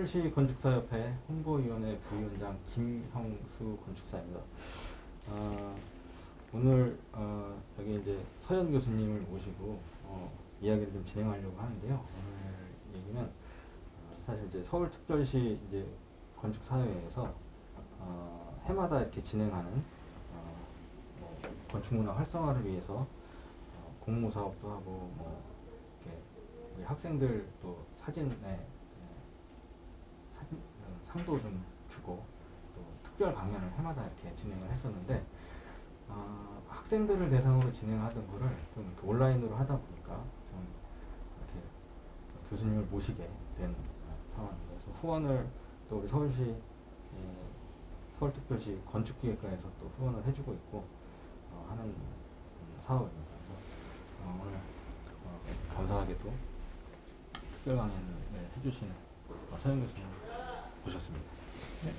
서울시 건축사협회 홍보위원회 부위원장 김형수 건축사입니다. 오늘 여기 이제 서현 교수님을 모시고 이야기를 좀 진행하려고 하는데요. 오늘 얘기는 사실 이제 서울특별시 이제 건축사회에서 해마다 이렇게 진행하는 뭐 건축문화 활성화를 위해서 공모 사업도 하고 뭐 이렇게 우리 학생들 또 사진에 상도 좀 주고 또 특별 강연을 해마다 이렇게 진행을 했었는데 학생들을 대상으로 진행하던 거를 좀 이렇게 온라인으로 하다 보니까 좀 이렇게 교수님을 모시게 된 상황입니다. 그래서 후원을 또 우리 서울시 서울특별시 건축기획과에서 또 후원을 해주고 있고 하는 사업입니다. 그래서 오늘 감사하게도 특별 강연을 해주시는 서현 교수님 모셨습니다. 네.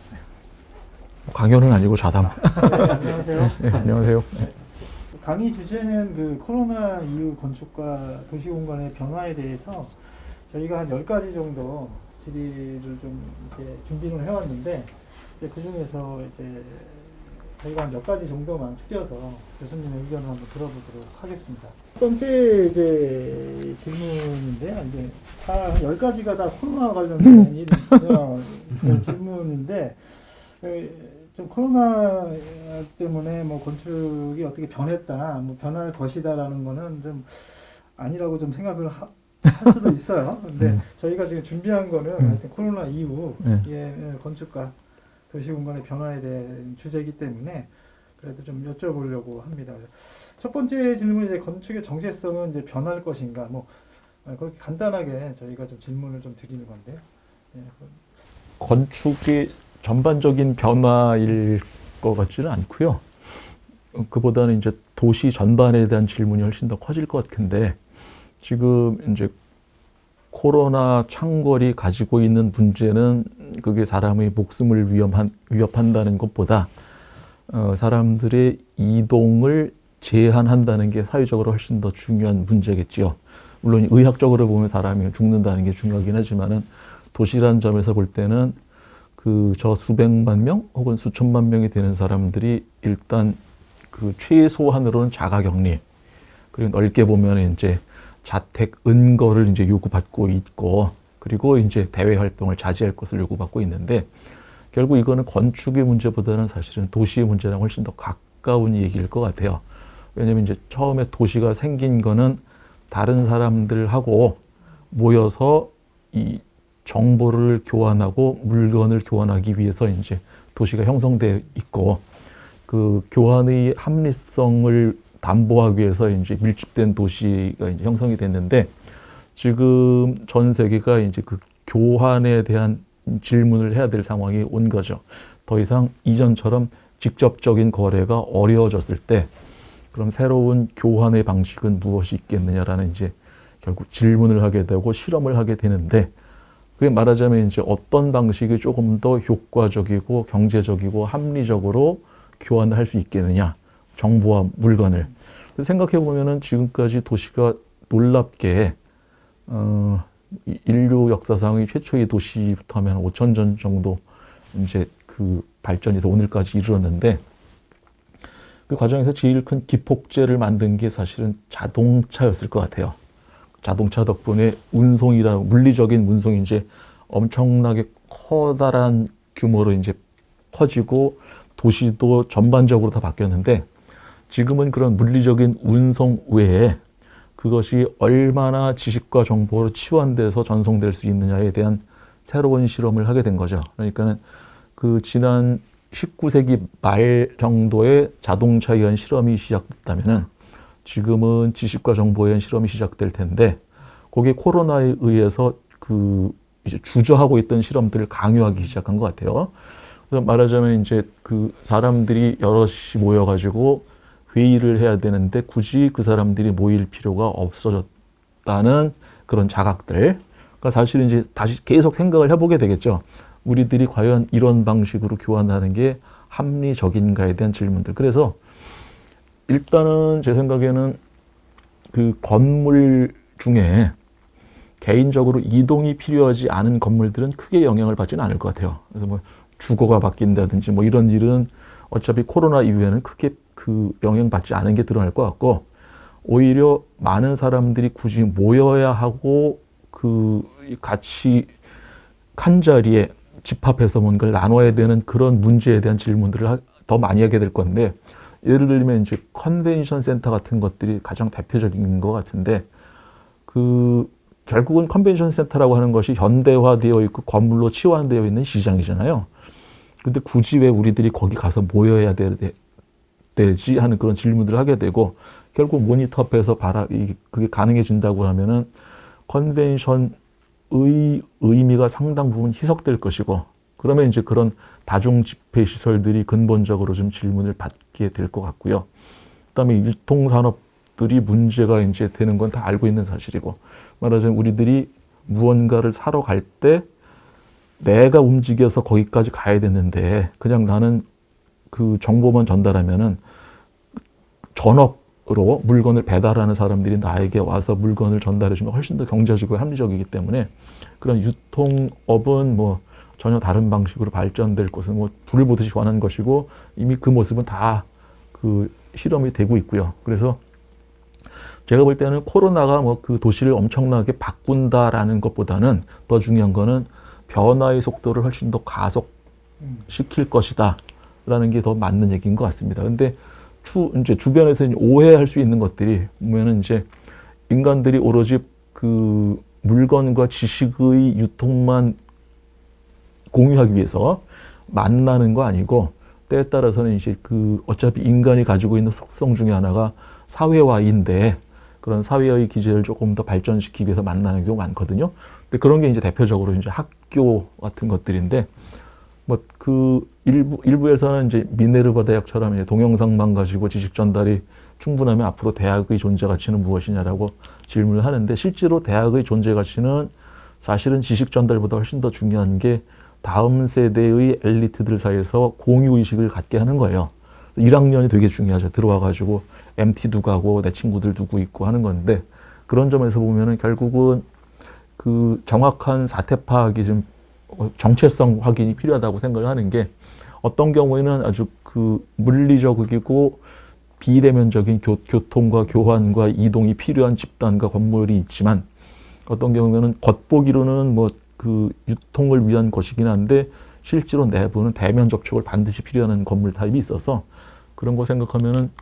강연은 아니고 자담. 네, 안녕하세요. 네, 안녕하세요. 네. 강의 주제는 그 코로나 이후 건축과 도시공간의 변화에 대해서 저희가 한 10가지 정도 질의를 좀 이제 준비를 해왔는데 그 중에서 이제 저희가 한 몇 가지 정도만 추려서 교수님의 의견을 한번 들어보도록 하겠습니다. 첫 번째 이제 질문인데요. 이제 한 10가지가 다 코로나 관련된 질문인데 좀 코로나 때문에 뭐 건축이 어떻게 변했다, 뭐 변할 것이다라는 거는 좀 아니라고 좀 생각을 할 수도 있어요. 근데 저희가 지금 준비한 거는 하여튼 코로나 이후 건축과 도시공간의 변화에 대한 주제이기 때문에 그래도 좀 여쭤보려고 합니다. 첫 번째 질문이 이제 건축의 정체성은 이제 변할 것인가, 뭐 그렇게 간단하게 저희가 좀 질문을 좀 드리는 건데요. 건축의 전반적인 변화일 것 같지는 않고요. 그보다는 이제 도시 전반에 대한 질문이 훨씬 더 커질 것 같은데 지금 이제 코로나 창궐이 가지고 있는 문제는 그게 사람의 목숨을 위협한다는 것보다 사람들의 이동을 제한한다는 게 사회적으로 훨씬 더 중요한 문제겠지요. 물론 의학적으로 보면 사람이 죽는다는 게 중요하긴 하지만은 도시라는 점에서 볼 때는 저 수백만 명 혹은 수천만 명이 되는 사람들이 일단 그 최소한으로는 자가격리, 그리고 넓게 보면 이제 자택 은거를 이제 요구받고 있고, 그리고 이제 대외 활동을 자제할 것을 요구받고 있는데, 결국 이거는 건축의 문제보다는 사실은 도시의 문제랑 훨씬 더 가까운 얘기일 것 같아요. 왜냐면 이제 처음에 도시가 생긴 거는 다른 사람들하고 모여서 이 정보를 교환하고 물건을 교환하기 위해서 이제 도시가 형성되어 있고, 그 교환의 합리성을 담보하기 위해서 이제 밀집된 도시가 이제 형성이 됐는데, 지금 전 세계가 이제 그 교환에 대한 질문을 해야 될 상황이 온 거죠. 더 이상 이전처럼 직접적인 거래가 어려워졌을 때, 그럼 새로운 교환의 방식은 무엇이 있겠느냐라는 이제 결국 질문을 하게 되고 실험을 하게 되는데, 그게 말하자면 이제 어떤 방식이 조금 더 효과적이고 경제적이고 합리적으로 교환을 할 수 있겠느냐, 정보와 물건을. 생각해 보면은 지금까지 도시가 놀랍게 인류 역사상의 최초의 도시부터 하면 5,000년 정도 이제 그 발전이 더 오늘까지 이르렀는데, 그 과정에서 제일 큰 기폭제를 만든 게 사실은 자동차였을 것 같아요. 자동차 덕분에 운송이라고, 물리적인 운송이 이제 엄청나게 커다란 규모로 이제 커지고 도시도 전반적으로 다 바뀌었는데, 지금은 그런 물리적인 운송 외에 그것이 얼마나 지식과 정보로 치환돼서 전송될 수 있느냐에 대한 새로운 실험을 하게 된 거죠. 그러니까는 그 지난 19세기 말 정도에 자동차에 의한 실험이 시작됐다면은 지금은 지식과 정보에 의한 실험이 시작될 텐데, 거기에 코로나에 의해서 그 이제 주저하고 있던 실험들을 강요하기 시작한 것 같아요. 그래서 말하자면 이제 그 사람들이 여럿이 모여가지고 회의를 해야 되는데 굳이 그 사람들이 모일 필요가 없어졌다는 그런 자각들. 그러니까 사실 이제 다시 계속 생각을 해보게 되겠죠. 우리들이 과연 이런 방식으로 교환하는 게 합리적인가에 대한 질문들. 그래서 일단은 제 생각에는 그 건물 중에 개인적으로 이동이 필요하지 않은 건물들은 크게 영향을 받지는 않을 것 같아요. 그래서 뭐 주거가 바뀐다든지 뭐 이런 일은 어차피 코로나 이후에는 크게 그 영향받지 않은 게 드러날 것 같고, 오히려 많은 사람들이 굳이 모여야 하고 그 같이 한 자리에 집합해서 뭔가를 나눠야 되는 그런 문제에 대한 질문들을 더 많이 하게 될 건데, 예를 들면 이제 컨벤션 센터 같은 것들이 가장 대표적인 것 같은데, 그 결국은 컨벤션 센터라고 하는 것이 현대화되어 있고 건물로 치환되어 있는 시장이잖아요. 근데 굳이 왜 우리들이 거기 가서 모여야 되지 하는 그런 질문들을 하게 되고, 결국 모니터 앞에서 그게 가능해진다고 하면은 컨벤션의 의미가 상당 부분 희석될 것이고, 그러면 이제 그런 다중 집회 시설들이 근본적으로 좀 질문을 받게 될 것 같고요. 그다음에 유통산업들이 문제가 이제 되는 건 다 알고 있는 사실이고, 말하자면 우리들이 무언가를 사러 갈 때 내가 움직여서 거기까지 가야 되는데, 그냥 나는 그 정보만 전달하면은 전업으로 물건을 배달하는 사람들이 나에게 와서 물건을 전달해주면 훨씬 더 경제적이고 합리적이기 때문에, 그런 유통업은 뭐 전혀 다른 방식으로 발전될 것은 뭐 불을 보듯이 원하는 것이고, 이미 그 모습은 다 그 실험이 되고 있고요. 그래서 제가 볼 때는 코로나가 뭐 그 도시를 엄청나게 바꾼다라는 것보다는 더 중요한 거는 변화의 속도를 훨씬 더 가속시킬 것이다 라는 게 더 맞는 얘기인 것 같습니다. 근데 이제 주변에서 오해할 수 있는 것들이 보면은, 이제 인간들이 오로지 그 물건과 지식의 유통만 공유하기 위해서 만나는 거 아니고, 때에 따라서는 이제 그 어차피 인간이 가지고 있는 속성 중에 하나가 사회화인데, 그런 사회의 기제를 조금 더 발전시키기 위해서 만나는 경우가 많거든요. 근데 그런 게 이제 대표적으로 이제 학교 같은 것들인데, 뭐 그 일부에서는 이제 미네르바 대학처럼 이제 동영상만 가지고 지식 전달이 충분하면 앞으로 대학의 존재 가치는 무엇이냐라고 질문을 하는데, 실제로 대학의 존재 가치는 사실은 지식 전달보다 훨씬 더 중요한 게 다음 세대의 엘리트들 사이에서 공유의식을 갖게 하는 거예요. 1학년이 되게 중요하죠. 들어와가지고 MT도 가고 내 친구들 두고 있고 하는 건데, 그런 점에서 보면은 결국은 그 정확한 사태 파악이 좀 정체성 확인이 필요하다고 생각을 하는 게, 어떤 경우에는 아주 그 물리적이고 비대면적인 교통과 교환과 이동이 필요한 집단과 건물이 있지만, 어떤 경우에는 겉보기로는 뭐 그 유통을 위한 것이긴 한데 실제로 내부는 대면 접촉을 반드시 필요한 건물 타입이 있어서, 그런 거 생각하면은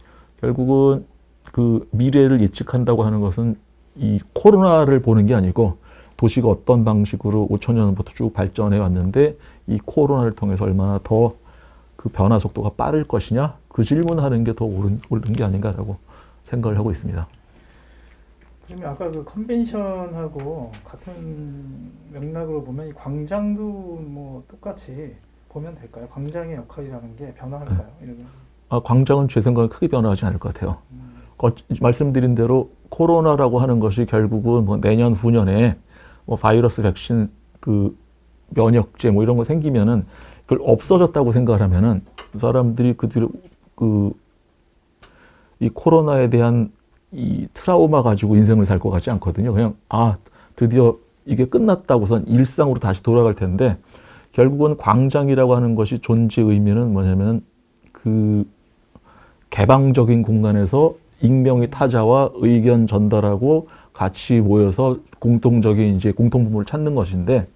결국은 그 미래를 예측한다고 하는 것은 이 코로나를 보는 게 아니고, 도시가 어떤 방식으로 5천 년부터 쭉 발전해 왔는데 이 코로나를 통해서 얼마나 더 그 변화 속도가 빠를 것이냐, 그 질문하는 게 더 옳은 게 아닌가라고 생각을 하고 있습니다. 그러면 아까 그 컨벤션하고 같은 맥락으로 보면 이 광장도 뭐 똑같이 보면 될까요? 광장의 역할이라는 게 변화할까요? 이러면? 광장은 제 생각엔 크게 변화하지 않을 것 같아요. 말씀드린 대로 코로나라고 하는 것이 결국은 뭐 내년 후년에 뭐 바이러스 백신 그 면역제 뭐 이런 거 생기면은 그걸 없어졌다고 생각을 하면은 사람들이 이 코로나에 대한 이 트라우마 가지고 인생을 살 것 같지 않거든요. 그냥 드디어 이게 끝났다고선 일상으로 다시 돌아갈 텐데, 결국은 광장이라고 하는 것이 존재 의미는 뭐냐면 그 개방적인 공간에서 익명의 타자와 의견 전달하고 같이 모여서 공통적인 이제 공통분모를 찾는 것인데,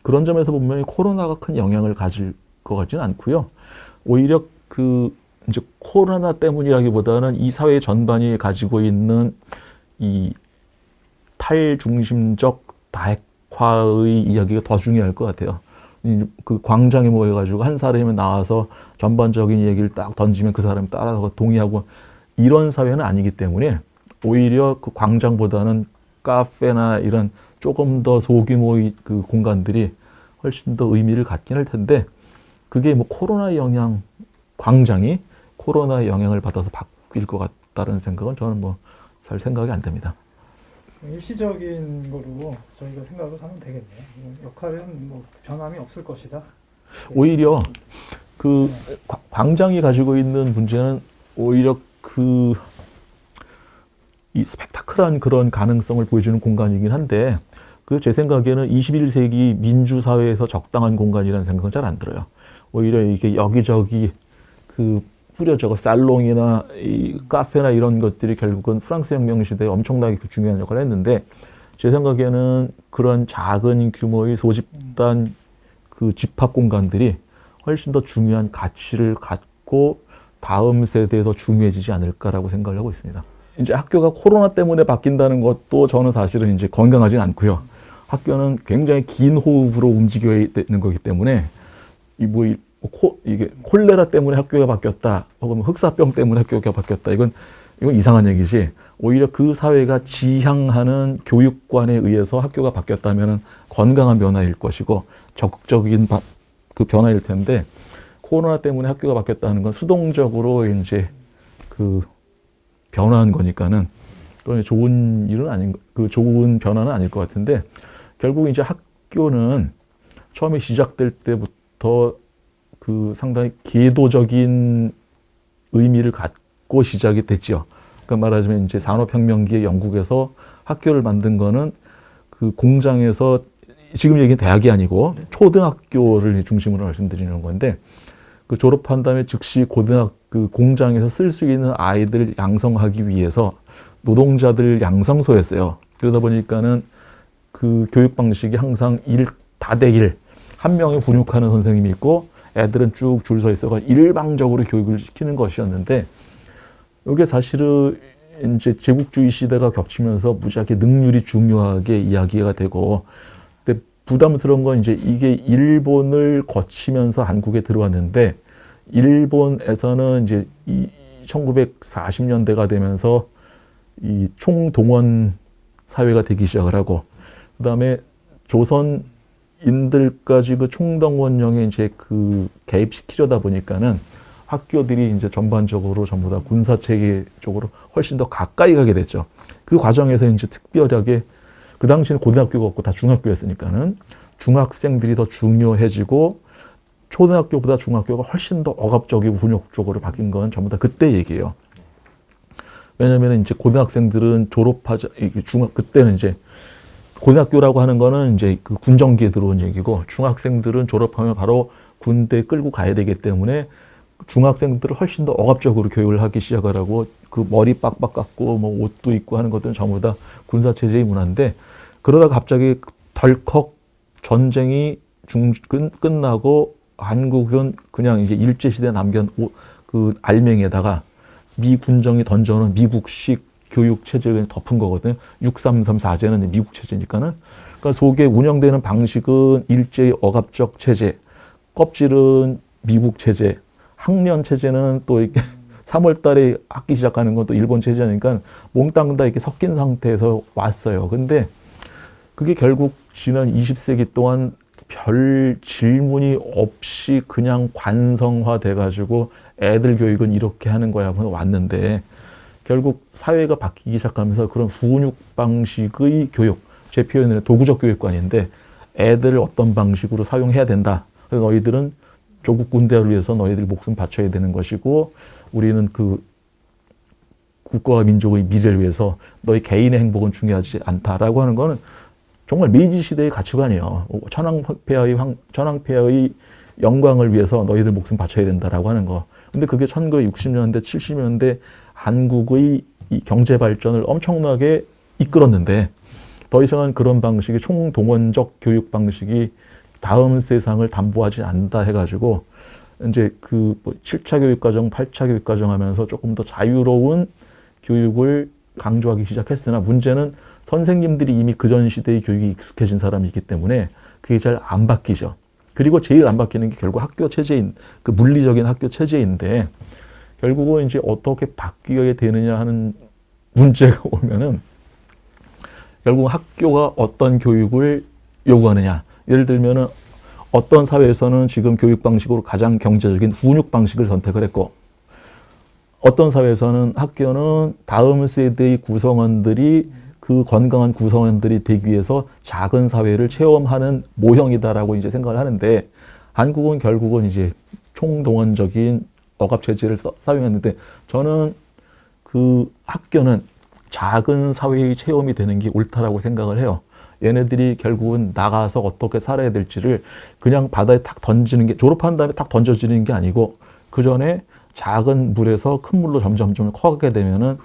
그런 점에서 보면 코로나가 큰 영향을 가질 것 같지는 않고요. 오히려 그 이제 코로나 때문이라기보다는 이 사회 전반이 가지고 있는 이 탈중심적 다핵화의 이야기가 더 중요할 것 같아요. 그 광장에 모여가지고 한 사람이 나와서 전반적인 얘기를 딱 던지면 그 사람이 따라서 동의하고 이런 사회는 아니기 때문에, 오히려 그 광장보다는 카페나 이런 조금 더 소규모의 그 공간들이 훨씬 더 의미를 갖긴 할 텐데, 그게 뭐 코로나의 영향, 광장이 코로나의 영향을 받아서 바뀔 것 같다는 생각은 저는 뭐 잘 생각이 안 됩니다. 일시적인 거로 저희가 생각을 하면 되겠네요. 역할은 뭐 변함이 없을 것이다. 오히려 그 광장이 가지고 있는 문제는 오히려 그 이 스펙타클한 그런 가능성을 보여주는 공간이긴 한데, 그 제 생각에는 21세기 민주사회에서 적당한 공간이라는 생각은 잘 안 들어요. 오히려 이게 여기저기 그 뿌려져가 살롱이나 이 카페나 이런 것들이 결국은 프랑스 혁명 시대에 엄청나게 그 중요한 역할을 했는데 제 생각에는 그런 작은 규모의 소집단 그 집합 공간들이 훨씬 더 중요한 가치를 갖고 다음 세대에 더 중요해지지 않을까라고 생각을 하고 있습니다. 이제 학교가 코로나 때문에 바뀐다는 것도 저는 사실은 이제 건강하진 않고요. 학교는 굉장히 긴 호흡으로 움직여야 되는 거기 때문에 이게 콜레라 때문에 학교가 바뀌었다, 혹은 흑사병 때문에 학교가 바뀌었다, 이건 이상한 얘기지. 오히려 그 사회가 지향하는 교육관에 의해서 학교가 바뀌었다면 건강한 변화일 것이고 적극적인 그 변화일 텐데, 코로나 때문에 학교가 바뀌었다는 건 수동적으로 이제 그 변화한 거니까는 그건 좋은 일은 아닌, 그 좋은 변화는 아닐 것 같은데, 결국 이제 학교는 처음에 시작될 때부터 그 상당히 계도적인 의미를 갖고 시작이 됐죠. 그러니까 말하자면 이제 산업혁명기에 영국에서 학교를 만든 거는 그 공장에서, 지금 얘기는 대학이 아니고 초등학교를 중심으로 말씀드리는 건데, 그 졸업한 다음에 즉시 그 공장에서 쓸 수 있는 아이들 양성하기 위해서 노동자들 양성소였어요. 그러다 보니까는 그 교육 방식이 항상 1:1, 한 명이 훈육하는 선생님이 있고 애들은 쭉 줄 서 있어가 일방적으로 교육을 시키는 것이었는데, 이게 사실은 이제 제국주의 시대가 겹치면서 무지하게 능률이 중요하게 이야기가 되고, 근데 부담스러운 건 이제 이게 일본을 거치면서 한국에 들어왔는데, 일본에서는 이제 1940년대가 되면서 이 총동원 사회가 되기 시작을 하고, 그 다음에 조선인들까지 그 총동원령에 이제 그 개입시키려다 보니까는 학교들이 이제 전반적으로 전부 다 군사체계 쪽으로 훨씬 더 가까이 가게 됐죠. 그 과정에서 이제 특별하게, 그 당시에는 고등학교가 없고 다 중학교였으니까는 중학생들이 더 중요해지고, 초등학교보다 중학교가 훨씬 더 억압적이고 훈육적으로 바뀐 건 전부 다 그때 얘기예요. 왜냐면 이제 고등학생들은 그때는 이제 고등학교라고 하는 거는 이제 그 군정기에 들어온 얘기고, 중학생들은 졸업하면 바로 군대 끌고 가야 되기 때문에 중학생들을 훨씬 더 억압적으로 교육을 하기 시작을 하고, 그 머리 빡빡 깎고 뭐 옷도 입고 하는 것들은 전부 다 군사체제의 문화인데, 그러다가 갑자기 덜컥 전쟁이 끝나고 한국은 그냥 이제 일제시대 남겨 그 알맹이에다가 미 군정이 던져놓은 미국식 교육 체제를 덮은 거거든요. 633 사제는 미국 체제니까는. 그러니까 속에 운영되는 방식은 일제의 억압적 체제, 껍질은 미국 체제, 학년 체제는 또 이렇게 3월 달에 학기 시작하는 건 또 일본 체제니까 몽땅 다 이렇게 섞인 상태에서 왔어요. 근데 그게 결국 지난 20세기 동안 별 질문이 없이 그냥 관성화 돼가지고 애들 교육은 이렇게 하는 거야 하고 왔는데, 결국 사회가 바뀌기 시작하면서 그런 훈육 방식의 교육, 제 표현은 도구적 교육관인데, 애들을 어떤 방식으로 사용해야 된다. 그래서 너희들은 조국 군대를 위해서 너희들 목숨 바쳐야 되는 것이고, 우리는 그 국가와 민족의 미래를 위해서 너희 개인의 행복은 중요하지 않다라고 하는 거는 정말 메이지 시대의 가치관이에요. 천황폐하의 영광을 위해서 너희들 목숨 바쳐야 된다라고 하는 거. 근데 그게 1960년대, 70년대 한국의 이 경제 발전을 엄청나게 이끌었는데, 더 이상은 그런 방식이 총동원적 교육 방식이 다음 세상을 담보하지 않는다 해가지고, 이제 그 7차 교육과정, 8차 교육과정 하면서 조금 더 자유로운 교육을 강조하기 시작했으나, 문제는 선생님들이 이미 그전 시대의 교육이 익숙해진 사람이기 때문에 그게 잘 안 바뀌죠. 그리고 제일 안 바뀌는 게 결국 학교 체제인, 그 물리적인 학교 체제인데, 결국은 이제 어떻게 바뀌게 되느냐 하는 문제가 오면은, 결국 학교가 어떤 교육을 요구하느냐. 예를 들면은 어떤 사회에서는 지금 교육 방식으로 가장 경제적인 훈육 방식을 선택을 했고, 어떤 사회에서는 학교는 다음 세대의 구성원들이, 그 건강한 구성원들이 되기 위해서 작은 사회를 체험하는 모형이다라고 이제 생각을 하는데, 한국은 결국은 이제 총동원적인 억압체제를 사용했는데, 저는 그 학교는 작은 사회의 체험이 되는 게 옳다라고 생각을 해요. 얘네들이 결국은 나가서 어떻게 살아야 될지를 그냥 바다에 탁 던지는 게, 졸업한 다음에 탁 던져지는 게 아니고 그 전에 작은 물에서 큰 물로 점점 커가게 되면은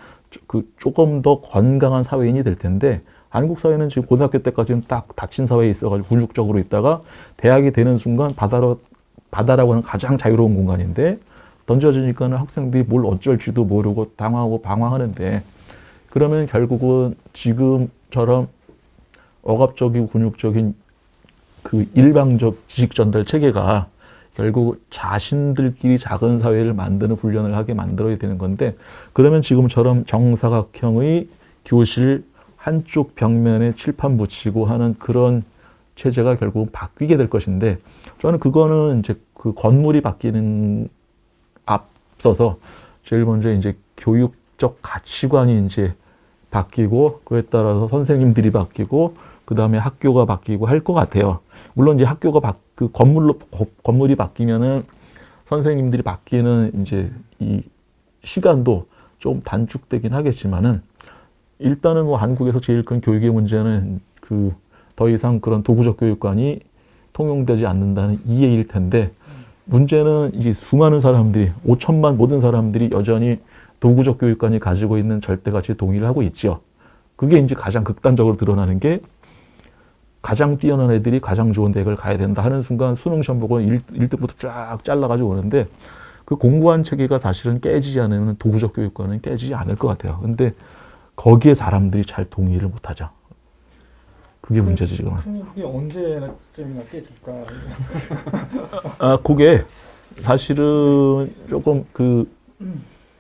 그 조금 더 건강한 사회인이 될 텐데, 한국 사회는 지금 고등학교 때까지는 딱 닫힌 사회에 있어가지고 굴욕적으로 있다가 대학이 되는 순간 바다라고 하는 가장 자유로운 공간인데 던져지니까는 학생들이 뭘 어쩔지도 모르고 당황하고 방황하는데, 그러면 결국은 지금처럼 억압적이고 군육적인 그 일방적 지식 전달 체계가 결국 자신들끼리 작은 사회를 만드는 훈련을 하게 만들어야 되는 건데, 그러면 지금처럼 정사각형의 교실 한쪽 벽면에 칠판 붙이고 하는 그런 체제가 결국 바뀌게 될 것인데, 저는 그거는 이제 그 건물이 바뀌는 앞서서 제일 먼저 이제 교육적 가치관이 이제 바뀌고, 그에 따라서 선생님들이 바뀌고, 그 다음에 학교가 바뀌고 할 것 같아요. 물론 이제 학교가 그 건물이 바뀌면은 선생님들이 바뀌는 이제 이 시간도 좀 단축되긴 하겠지만은, 일단은 뭐 한국에서 제일 큰 교육의 문제는 그 더 이상 그런 도구적 교육관이 통용되지 않는다는 이해일 텐데, 문제는 이 수많은 사람들이 5천만 모든 사람들이 여전히 도구적 교육관이 가지고 있는 절대가치 동의를 하고 있죠. 그게 이제 가장 극단적으로 드러나는 게, 가장 뛰어난 애들이 가장 좋은 대학을 가야 된다 하는 순간 수능 시험 보고 1등부터 쫙 잘라가지고 오는데, 그 공부한 체계가 사실은 깨지지 않으면 도구적 교육관은 깨지지 않을 것 같아요. 근데 거기에 사람들이 잘 동의를 못하죠. 그게 문제지 지금은. 그게 언제쯤이나 깨질까? 그게 사실은 조금 그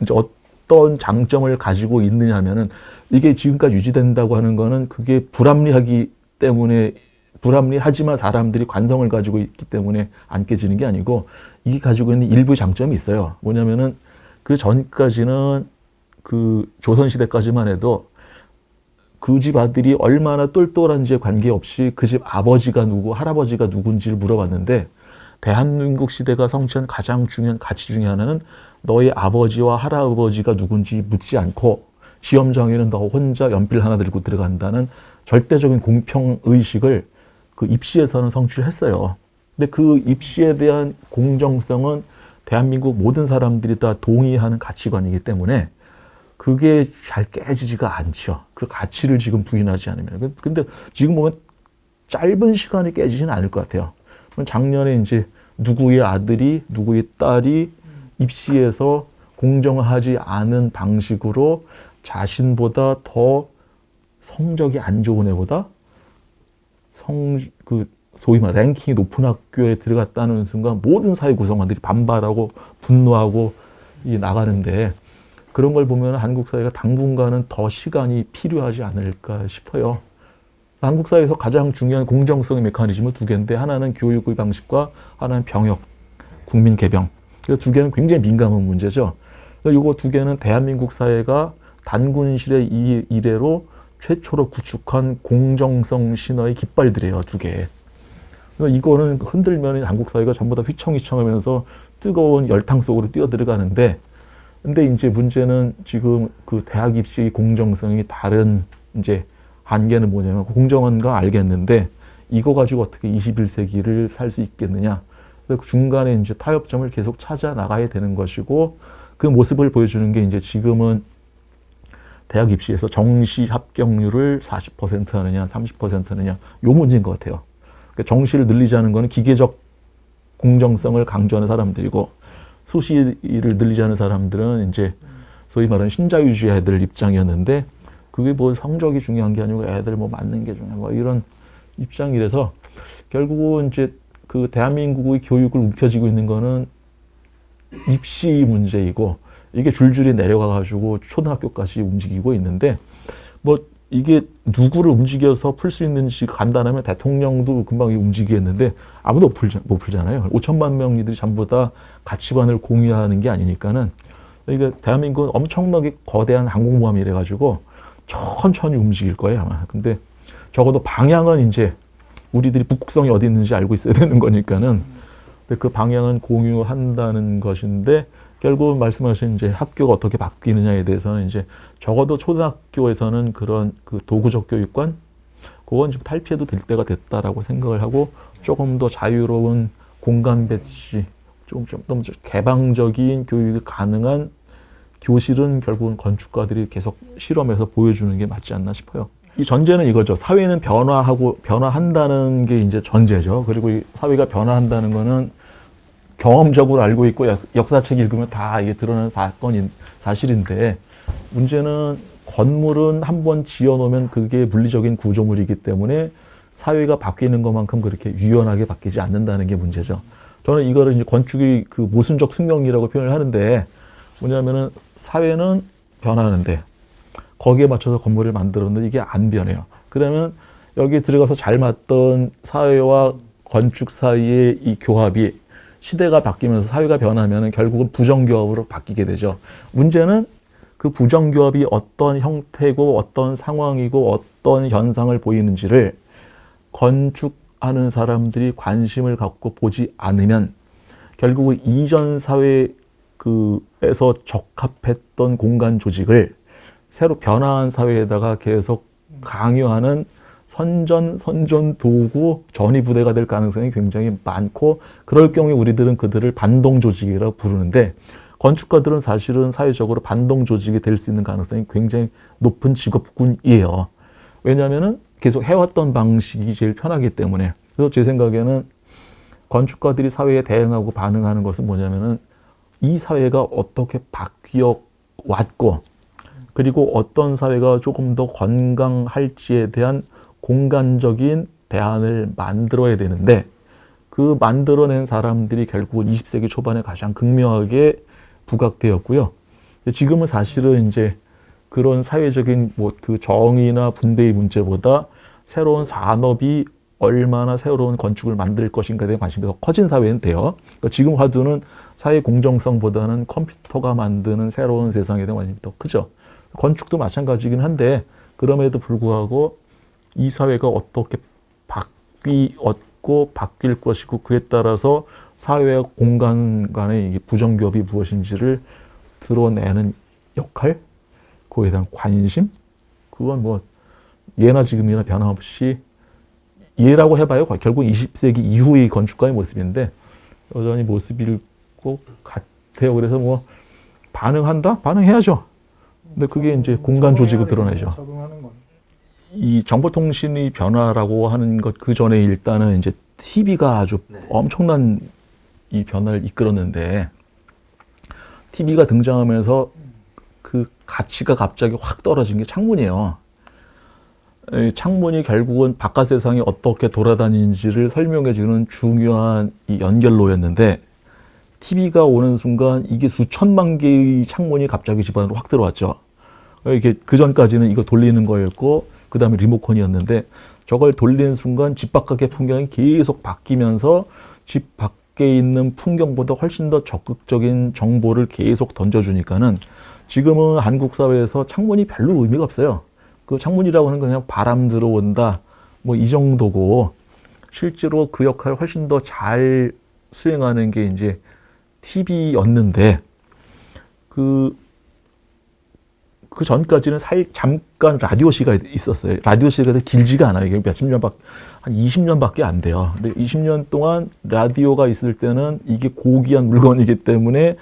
이제 어떤 장점을 가지고 있느냐면은, 이게 지금까지 유지된다고 하는 거는 그게 불합리하기 때문에, 불합리하지만 사람들이 관성을 가지고 있기 때문에 안 깨지는 게 아니고, 이게 가지고 있는 일부 장점이 있어요. 뭐냐면은 그 전까지는 그 조선시대까지만 해도 그 집 아들이 얼마나 똘똘한지에 관계없이 그 집 아버지가 누구, 할아버지가 누군지를 물어봤는데, 대한민국 시대가 성취한 가장 중요한 가치 중에 하나는 너의 아버지와 할아버지가 누군지 묻지 않고 시험장에는 너 혼자 연필 하나 들고 들어간다는 절대적인 공평의식을 그 입시에서는 성취를 했어요. 근데 그 입시에 대한 공정성은 대한민국 모든 사람들이 다 동의하는 가치관이기 때문에 그게 잘 깨지지가 않죠. 그 가치를 지금 부인하지 않으면. 근데 지금 보면 짧은 시간에 깨지지는 않을 것 같아요. 작년에 이제 누구의 아들이, 누구의 딸이 입시에서 공정하지 않은 방식으로 자신보다 더 성적이 안 좋은 애보다 소위 말 랭킹이 높은 학교에 들어갔다는 순간 모든 사회 구성원들이 반발하고 분노하고 나가는데, 그런 걸 보면 한국 사회가 당분간은 더 시간이 필요하지 않을까 싶어요. 한국 사회에서 가장 중요한 공정성의 메커니즘은 두 개인데, 하나는 교육의 방식과 하나는 병역, 국민 개병. 이 두 개는 굉장히 민감한 문제죠. 이거 두 개는 대한민국 사회가 단군실의 이래로 최초로 구축한 공정성 신화의 깃발들이에요, 두 개. 이거는 흔들면 한국 사회가 전부 다 휘청휘청하면서 뜨거운 열탕 속으로 뛰어 들어가는데, 근데 이제 문제는 지금 그 대학 입시의 공정성이 다른 이제 한계는 뭐냐면, 공정한 거 알겠는데 이거 가지고 어떻게 21세기를 살 수 있겠느냐. 그래서 중간에 이제 타협점을 계속 찾아 나가야 되는 것이고, 그 모습을 보여주는 게 이제 지금은 대학 입시에서 정시 합격률을 40% 하느냐, 30% 하느냐, 요 문제인 것 같아요. 그러니까 정시를 늘리자는 거는 기계적 공정성을 강조하는 사람들이고, 수시를 늘리자는 사람들은 이제 소위 말하는 신자유주의 애들 입장이었는데, 그게 뭐 성적이 중요한 게 아니고 애들 뭐 맞는 게 중요한 뭐 이런 입장이라서, 결국은 이제 그 대한민국의 교육을 움켜쥐고 있는 거는 입시 문제이고, 이게 줄줄이 내려가가지고 초등학교까지 움직이고 있는데, 뭐 이게 누구를 움직여서 풀 수 있는지 간단하면 대통령도 금방 움직이겠는데 아무도 못 풀잖아요. 5천만 명이들이 전부 다 가치관을 공유하는 게 아니니까는. 이게 대한민국은 엄청나게 거대한 항공모함이 이래가지고 천천히 움직일 거예요, 아마. 근데 적어도 방향은 이제 우리들이 북극성이 어디 있는지 알고 있어야 되는 거니까는. 근데 그 방향은 공유한다는 것인데, 결국 말씀하신 이제 학교가 어떻게 바뀌느냐에 대해서는 이제 적어도 초등학교에서는 그런 그 도구적 교육관, 그건 좀 탈피해도 될 때가 됐다라고 생각을 하고 조금 더 자유로운 공간 배치, 좀 개방적인 교육이 가능한 교실은 결국은 건축가들이 계속 실험해서 보여주는 게 맞지 않나 싶어요. 이 전제는 이거죠. 사회는 변화한다는 게 이제 전제죠. 그리고 이 사회가 변화한다는 거는 경험적으로 알고 있고 역사책 읽으면 다 이게 드러나는 사실인데 문제는 건물은 한번 지어놓으면 그게 물리적인 구조물이기 때문에 사회가 바뀌는 것만큼 그렇게 유연하게 바뀌지 않는다는 게 문제죠. 저는 이거를 이제 건축의 그 모순적 숙명이라고 표현을 하는데 뭐냐면은 사회는 변하는데 거기에 맞춰서 건물을 만들었는데 이게 안 변해요. 그러면 여기 들어가서 잘 맞던 사회와 건축 사이의 이 교합이 시대가 바뀌면서 사회가 변하면 결국은 부정교합으로 바뀌게 되죠. 문제는 그 부정교합이 어떤 형태고 어떤 상황이고 어떤 현상을 보이는지를 건축하는 사람들이 관심을 갖고 보지 않으면 결국은 이전 사회에서 적합했던 공간 조직을 새로 변화한 사회에다가 계속 강요하는 선전 도구 전위부대가 될 가능성이 굉장히 많고 그럴 경우에 우리들은 그들을 반동 조직이라고 부르는데 건축가들은 사실은 사회적으로 반동 조직이 될 수 있는 가능성이 굉장히 높은 직업군이에요. 왜냐하면은 계속 해왔던 방식이 제일 편하기 때문에. 그래서 제 생각에는 건축가들이 사회에 대응하고 반응하는 것은 뭐냐면은 이 사회가 어떻게 바뀌어 왔고 그리고 어떤 사회가 조금 더 건강할지에 대한 공간적인 대안을 만들어야 되는데 그 만들어낸 사람들이 결국은 20세기 초반에 가장 극명하게 부각되었고요. 지금은 사실은 이제 그런 사회적인 뭐 그 정의나 분배의 문제보다 새로운 산업이 얼마나 새로운 건축을 만들 것인가에 대한 관심이 더 커진 사회는 돼요. 그러니까 지금 화두는 사회 공정성보다는 컴퓨터가 만드는 새로운 세상에 대한 관심이 더 크죠. 건축도 마찬가지긴 한데 그럼에도 불구하고 이 사회가 어떻게 바뀔 것이고 그에 따라서 사회와 공간 간의 부정교합이 무엇인지를 드러내는 역할, 그거에 대한 관심, 그건 뭐 예나 지금이나 변함없이 예라고 해봐요. 결국 20세기 이후의 건축가의 모습인데 여전히 모습일 것 같아요. 그래서 뭐 반응한다? 반응해야죠. 근데 그게 이제 공간 조직으로 드러내죠. 적응하는 건. 이 정보통신의 변화라고 하는 것 그 전에 일단은 이제 TV가 아주 엄청난 이 변화를 이끌었는데 TV가 등장하면서 그 가치가 갑자기 확 떨어진 게 창문이에요. 이 창문이 결국은 바깥 세상이 어떻게 돌아다니는지를 설명해주는 중요한 이 연결로였는데 TV가 오는 순간 이게 수천만 개의 창문이 갑자기 집안으로 확 들어왔죠. 이게 그 전까지는 이거 돌리는 거였고 그 다음에 리모컨이었는데 저걸 돌리는 순간 집 바깥의 풍경이 계속 바뀌면서 집 밖에 있는 풍경보다 훨씬 더 적극적인 정보를 계속 던져주니까는 지금은 한국 사회에서 창문이 별로 의미가 없어요. 그 창문이라고 하는 건 그냥 바람 들어온다 뭐 이 정도고 실제로 그 역할을 훨씬 더 잘 수행하는 게 이제 TV였는데 그 전까지는 잠깐 라디오 시가 있었어요. 라디오 시가 길지가 않아요. 이게 한 20년밖에 안 돼요. 근데 20년 동안 라디오가 있을 때는 이게 고귀한 물건이기 때문에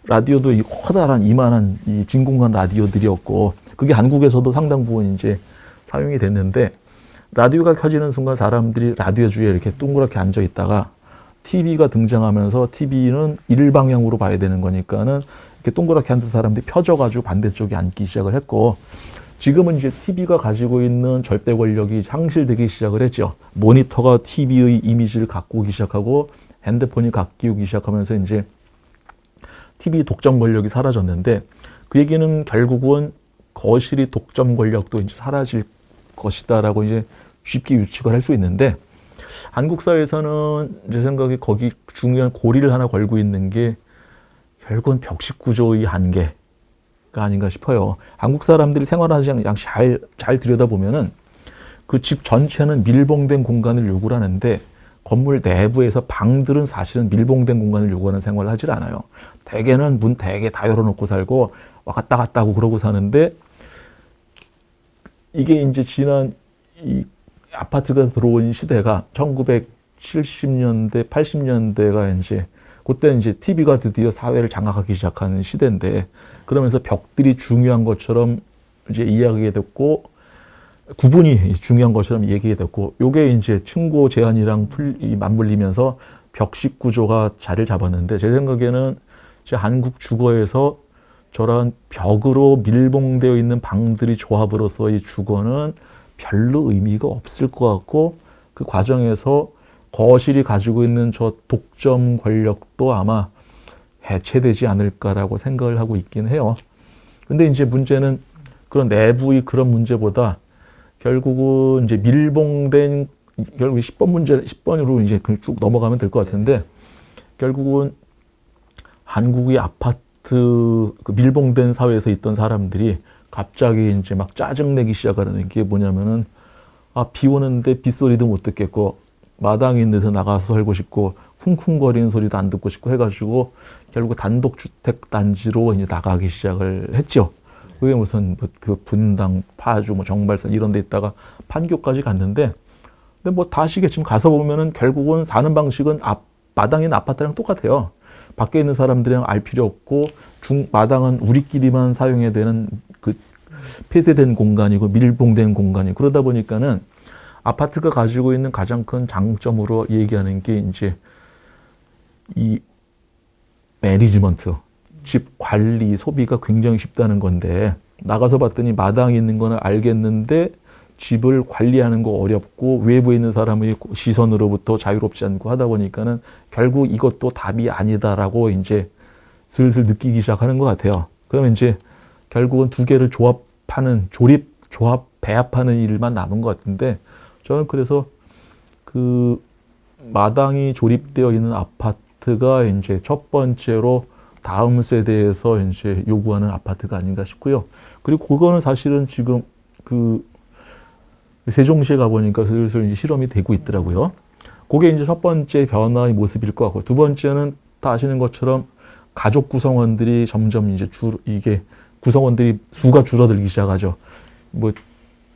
라디오도 이 커다란 이만한 이 진공관 라디오들이었고 그게 한국에서도 상당 부분 이제 사용이 됐는데 라디오가 켜지는 순간 사람들이 라디오 주위에 이렇게 동그랗게 앉아 있다가 TV가 등장하면서 TV는 일방향으로 봐야 되는 거니까는 이렇게 동그랗게 앉은 사람들이 펴져가지고 반대쪽에 앉기 시작을 했고 지금은 이제 TV가 가지고 있는 절대 권력이 상실되기 시작을 했죠. 모니터가 TV의 이미지를 갖고 오기 시작하고 핸드폰이 갖고 오기 시작하면서 이제 TV 독점 권력이 사라졌는데 그 얘기는 결국은 거실이 독점 권력도 이제 사라질 것이다라고 이제 쉽게 유측을 할 수 있는데 한국 사회에서는 제 생각에 거기 중요한 고리를 하나 걸고 있는 게 결국은 벽식 구조의 한계가 아닌가 싶어요. 한국 사람들이 생활하는 양 잘 들여다보면은 그 집 전체는 밀봉된 공간을 요구를 하는데 건물 내부에서 방들은 사실은 밀봉된 공간을 요구하는 생활을 하질 않아요. 대개는 문 대개 다 열어놓고 살고 왔다 갔다 하고 그러고 사는데 이게 이제 지난 이 아파트가 들어온 시대가 1970년대, 80년대가 이제 그때 이제 TV가 드디어 사회를 장악하기 시작하는 시대인데 그러면서 벽들이 중요한 것처럼 이제 이야기가 됐고 구분이 중요한 것처럼 얘기가 됐고 요게 이제 층고 제한이랑 맞물리면서 벽식 구조가 자리를 잡았는데 제 생각에는 이제 한국 주거에서 저런 벽으로 밀봉되어 있는 방들이 조합으로서의 주거는 별로 의미가 없을 것 같고 그 과정에서 거실이 가지고 있는 저 독점 권력도 아마 해체되지 않을까라고 생각을 하고 있긴 해요. 근데 이제 문제는 그런 내부의 그런 문제보다 결국은 이제 밀봉된 결국 10번 문제 10번으로 이제 쭉 넘어가면 될 것 같은데 결국은 한국의 아파트 그 밀봉된 사회에서 있던 사람들이 갑자기 이제 막 짜증내기 시작하는 게 뭐냐면은 비 오는데 빗소리도 못 듣겠고 마당에 있는 데서 나가서 살고 싶고 쿵쿵거리는 소리도 안 듣고 싶고 해가지고 결국 단독주택 단지로 이제 나가기 시작을 했죠. 그게 무슨 그 분당, 파주, 뭐 정발산 이런 데 있다가 판교까지 갔는데 근데 뭐 다 아시겠지만 가서 보면은 결국은 사는 방식은 마당에 있는 아파트랑 똑같아요. 밖에 있는 사람들이랑 알 필요 없고 마당은 우리끼리만 사용해야 되는 그 폐쇄된 공간이고 밀봉된 공간이고 그러다 보니까는 아파트가 가지고 있는 가장 큰 장점으로 얘기하는 게 이제 이 매니지먼트, 집 관리, 소비가 굉장히 쉽다는 건데 나가서 봤더니 마당에 있는 거는 알겠는데 집을 관리하는 거 어렵고 외부에 있는 사람의 시선으로부터 자유롭지 않고 하다 보니까는 결국 이것도 답이 아니다라고 이제 슬슬 느끼기 시작하는 것 같아요. 그러면 이제 결국은 두 개를 조합하는 조합, 배합하는 일만 남은 것 같은데 저는 그래서 그 마당이 조립되어 있는 아파트가 이제 첫 번째로 다음 세대에서 이제 요구하는 아파트가 아닌가 싶고요. 그리고 그거는 사실은 지금 그 세종시에 가보니까 슬슬 이제 실험이 되고 있더라고요. 그게 이제 첫 번째 변화의 모습일 것 같고, 두 번째는 다 아시는 것처럼 가족 구성원들이 점점 이제 이게 구성원들이 수가 줄어들기 시작하죠. 뭐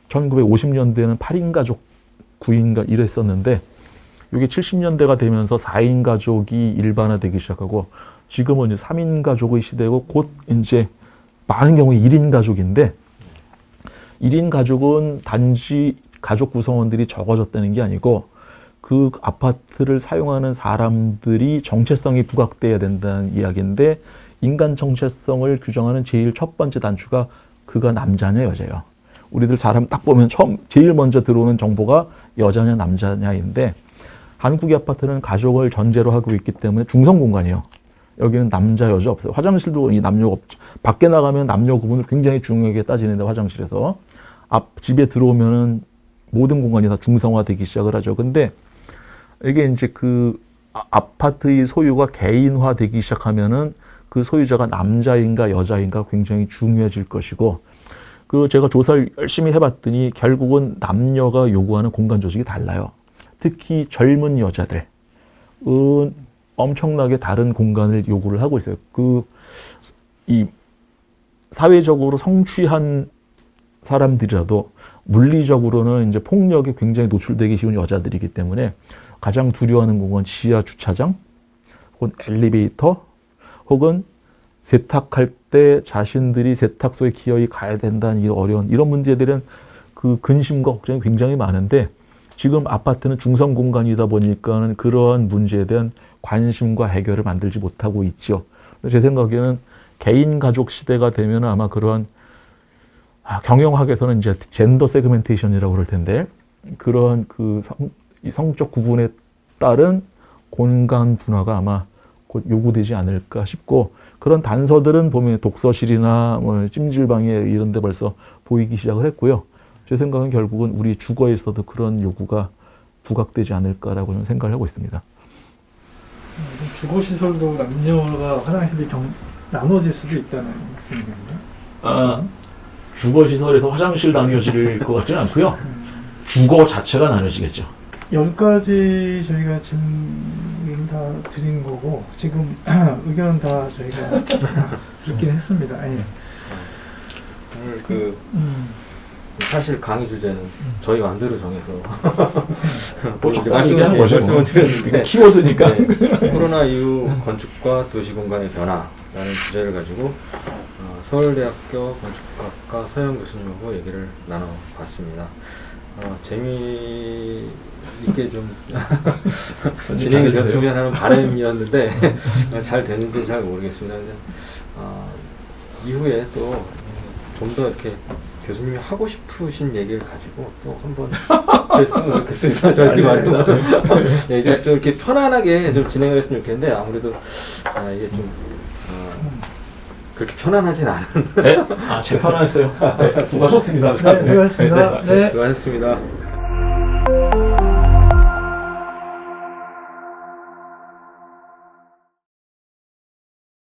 1950년대에는 8인 가족, 9인 이랬었는데 이게 70년대가 되면서 4인 가족이 일반화되기 시작하고 지금은 이제 3인 가족의 시대고 곧 이제 많은 경우에 1인 가족인데 1인 가족은 단지 가족 구성원들이 적어졌다는 게 아니고 그 아파트를 사용하는 사람들이 정체성이 부각돼야 된다는 이야기인데 인간 정체성을 규정하는 제일 첫 번째 단추가 그가 남자냐 여자예요. 우리들 사람 딱 보면 제일 먼저 들어오는 정보가 여자냐 남자냐인데 한국의 아파트는 가족을 전제로 하고 있기 때문에 중성 공간이에요. 여기는 남자 여자 없어요. 화장실도 이 남녀가 없죠. 밖에 나가면 남녀 구분을 굉장히 중요하게 따지는데 화장실에서 집에 들어오면은 모든 공간이 다 중성화되기 시작을 하죠. 근데 이게 이제 그 아파트의 소유가 개인화되기 시작하면은 그 소유자가 남자인가 여자인가 굉장히 중요해질 것이고 그 제가 조사를 열심히 해봤더니 결국은 남녀가 요구하는 공간 조직이 달라요. 특히 젊은 여자들은 엄청나게 다른 공간을 요구를 하고 있어요. 이 사회적으로 성취한 사람들이라도 물리적으로는 이제 폭력에 굉장히 노출되기 쉬운 여자들이기 때문에 가장 두려워하는 공간 지하 주차장, 혹은 엘리베이터, 혹은 세탁할 때 자신들이 세탁소에 기어이 가야 된다는 이 어려운 이런 문제들은 그 근심과 걱정이 굉장히 많은데 지금 아파트는 중성 공간이다 보니까는 그러한 문제에 대한 관심과 해결을 만들지 못하고 있죠. 제 생각에는 개인 가족 시대가 되면 아마 그러한 경영학에서는 이제 젠더 세그멘테이션이라고 그럴 텐데 그런 그 성적 구분에 따른 공간 분화가 아마 곧 요구되지 않을까 싶고 그런 단서들은 보면 독서실이나 뭐 찜질방에 이런 데 벌써 보이기 시작을 했고요. 제 생각은 결국은 우리 주거에서도 그런 요구가 부각되지 않을까라고 저는 생각을 하고 있습니다. 주거시설도 남녀가 화장실이 나눠질 수도 있다는 말씀이군요. 주거시설에서 화장실 나뉘어질 것 같지는 않고요. 주거 자체가 나뉘어지겠죠. 10가지 저희가 질문 다 드린 거고 지금 의견은 다 저희가 듣긴 했습니다. 예. 오늘 그 사실 강의 주제는 저희 마음대로 정해서 뭐 이제 적당히 얘기하는 거죠, 말씀을 뭐. 드렸는데 키워드니까. 네, 코로나 이후 건축과 도시공간의 변화라는 주제를 가지고 서울대학교 건축학과 서영 교수님하고 얘기를 나눠봤습니다. 재미있게 좀 진행이 되었으면 하는 바람이었는데 잘 됐는지 잘 모르겠습니다. 근데, 이후에 또 좀 더 이렇게 교수님이 하고 싶으신 얘기를 가지고 또 한번 됐으면 좋겠습니다. 저희 말입니다. 네, 이제 좀 이렇게 편안하게 좀 진행을 했으면 좋겠는데 아무래도 이게 좀 그렇게 편안하진 않은. 네? 제 편안했어요. 네, 수고하셨습니다. 네, 수고하셨습니다. 네. 수고하셨습니다.